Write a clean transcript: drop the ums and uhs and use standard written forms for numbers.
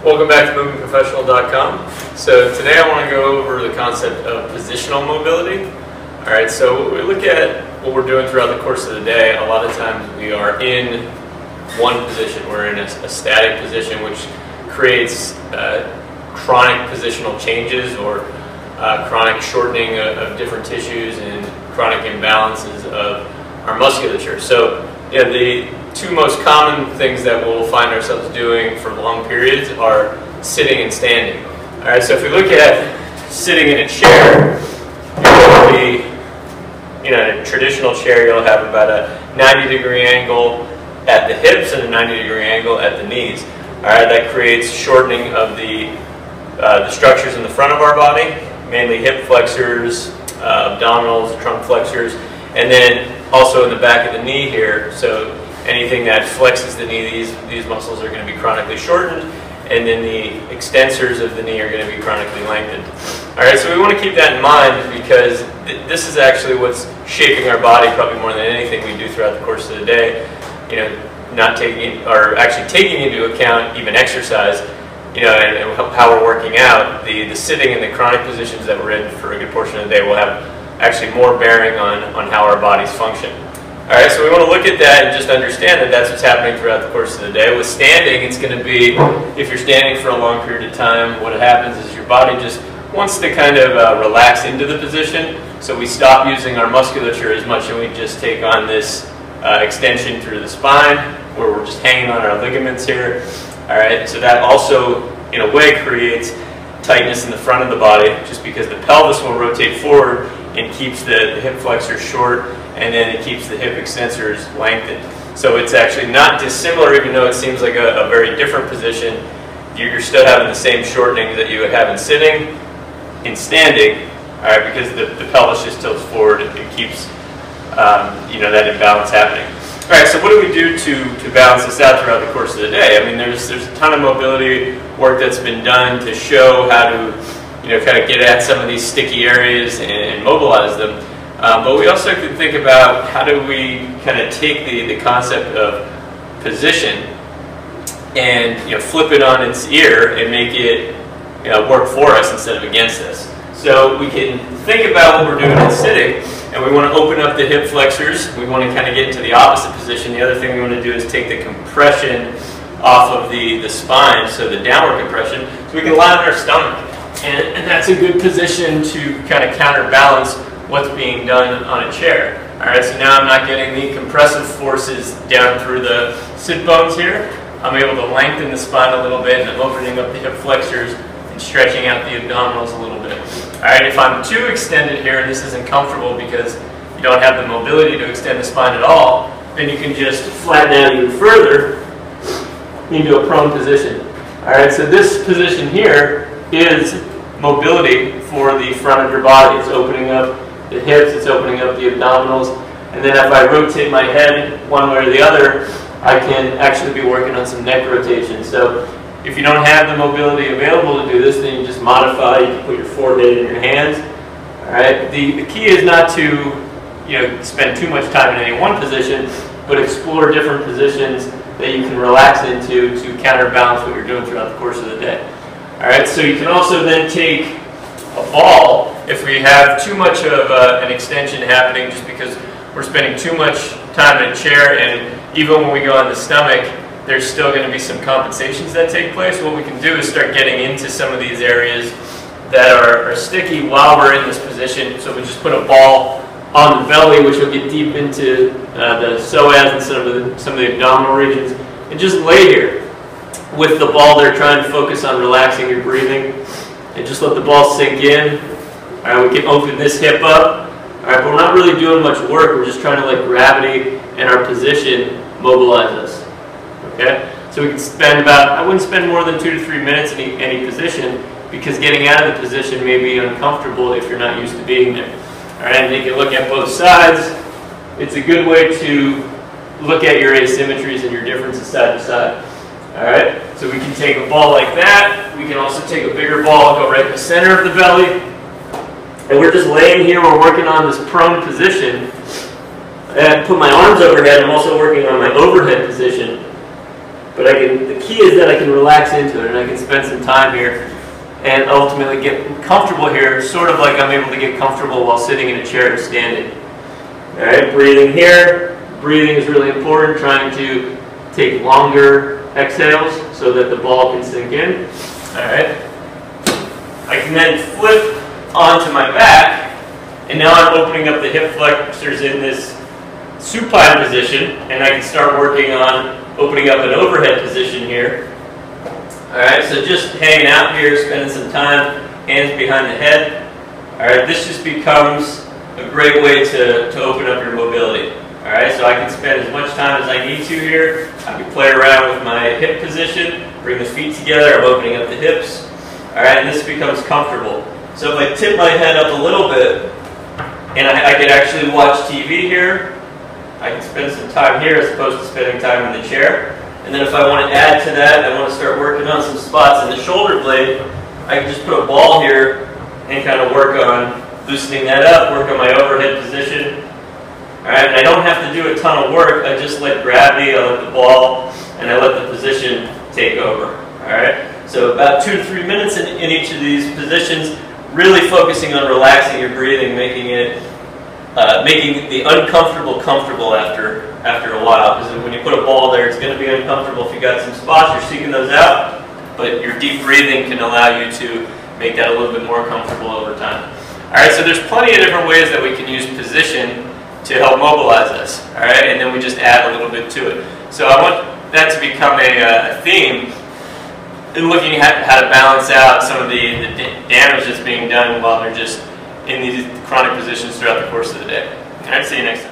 Welcome back to movingprofessional.com. So today I want to go over the concept of positional mobility. Alright, so we look at what we're doing throughout the course of the day. A lot of times we are in one position. We're in a static position, which creates chronic positional changes or chronic shortening of different tissues and chronic imbalances of our musculature. So the two most common things that we'll find ourselves doing for long periods are sitting and standing. Alright, so if we look at sitting in a chair, you're going to be, in a traditional chair, you'll have about a 90-degree angle at the hips and a 90-degree angle at the knees. Alright, that creates shortening of the structures in the front of our body, mainly hip flexors, abdominals, trunk flexors, and then also in the back of the knee here. So anything that flexes the knee, these muscles are going to be chronically shortened, and then the extensors of the knee are going to be chronically lengthened. Alright, so we want to keep that in mind because this is actually what's shaping our body probably more than anything we do throughout the course of the day. Not taking, or actually taking into account even exercise, and how we're working out. The sitting and the chronic positions that we're in for a good portion of the day will have actually more bearing on how our bodies function. Alright, so we want to look at that and just understand that that's what's happening throughout the course of the day. With standing, it's going to be, if you're standing for a long period of time, what happens is your body just wants to kind of relax into the position. So we stop using our musculature as much and we just take on this extension through the spine, where we're just hanging on our ligaments here. Alright, so that also, in a way, creates tightness in the front of the body, just because the pelvis will rotate forward and keeps the hip flexors short, and then it keeps the hip extensors lengthened. So it's actually not dissimilar, even though it seems like a very different position. You're still having the same shortening that you would have in sitting, in standing, alright, because the pelvis just tilts forward and it keeps that imbalance happening. Alright, so what do we do to balance this out throughout the course of the day? I mean, there's a ton of mobility work that's been done to show how to kind of get at some of these sticky areas and mobilize them. But we also could think about how do we kind of take the concept of position and flip it on its ear and make it work for us instead of against us. So we can think about what we're doing in sitting, and we want to open up the hip flexors. We want to kind of get into the opposite position. The other thing we want to do is take the compression off of the spine, so the downward compression, so we can lie on our stomach. And that's a good position to kind of counterbalance what's being done on a chair. Alright, so now I'm not getting the compressive forces down through the sit bones here. I'm able to lengthen the spine a little bit, and I'm opening up the hip flexors and stretching out the abdominals a little bit. Alright, if I'm too extended here and this isn't comfortable because you don't have the mobility to extend the spine at all, then you can just flatten out even further into a prone position. Alright, so this position here is mobility for the front of your body. It's opening up the hips, it's opening up the abdominals, and then if I rotate my head one way or the other, I can actually be working on some neck rotation. So if you don't have the mobility available to do this, then you just modify. You can put your forehead in your hands. Alright, the key is not to spend too much time in any one position, but explore different positions that you can relax into to counterbalance what you're doing throughout the course of the day. Alright, so you can also then take a ball if we have too much of an extension happening just because we're spending too much time in a chair, and even when we go on the stomach, there's still going to be some compensations that take place. What we can do is start getting into some of these areas that are sticky while we're in this position. So we just put a ball on the belly, which will get deep into the psoas and some of the abdominal regions, and just lay here with the ball there, trying to focus on relaxing your breathing, and just let the ball sink in. Alright, we can open this hip up. Alright, but we're not really doing much work. We're just trying to let gravity and our position mobilize us. Okay? So we can spend I wouldn't spend more than 2 to 3 minutes in any position, because getting out of the position may be uncomfortable if you're not used to being there. Alright, and you can look at both sides. It's a good way to look at your asymmetries and your differences side to side. Alright, so we can take a ball like that. We can also take a bigger ball and go right in the center of the belly. And we're just laying here, we're working on this prone position. And put my arms overhead, I'm also working on my overhead position. But the key is that I can relax into it and I can spend some time here and ultimately get comfortable here, sort of like I'm able to get comfortable while sitting in a chair and standing. All right, breathing here. Breathing is really important, trying to take longer exhales so that the ball can sink in. All right. I can then flip onto my back, and now I'm opening up the hip flexors in this supine position, and I can start working on opening up an overhead position here. Alright, so just hanging out here, spending some time, hands behind the head. Alright, this just becomes a great way to open up your mobility. Alright, so I can spend as much time as I need to here. I can play around with my hip position, bring the feet together, I'm opening up the hips. Alright, and this becomes comfortable. So if I tip my head up a little bit, and I can actually watch TV here, I can spend some time here as opposed to spending time in the chair. And then if I want to add to that, I want to start working on some spots in the shoulder blade, I can just put a ball here and kind of work on loosening that up, work on my overhead position. Alright, and I don't have to do a ton of work, I just let gravity, I let the ball, and I let the position take over. Alright, so about 2 to 3 minutes in each of these positions, really focusing on relaxing your breathing, making the uncomfortable comfortable after a while. Because when you put a ball there, it's going to be uncomfortable if you got some spots, you're seeking those out. But your deep breathing can allow you to make that a little bit more comfortable over time. Alright, so there's plenty of different ways that we can use position to help mobilize us. Alright, and then we just add a little bit to it. So I want that to become a theme in looking at how to balance out some of the damage that's being done while they're just in these chronic positions throughout the course of the day. Alright, see you next time.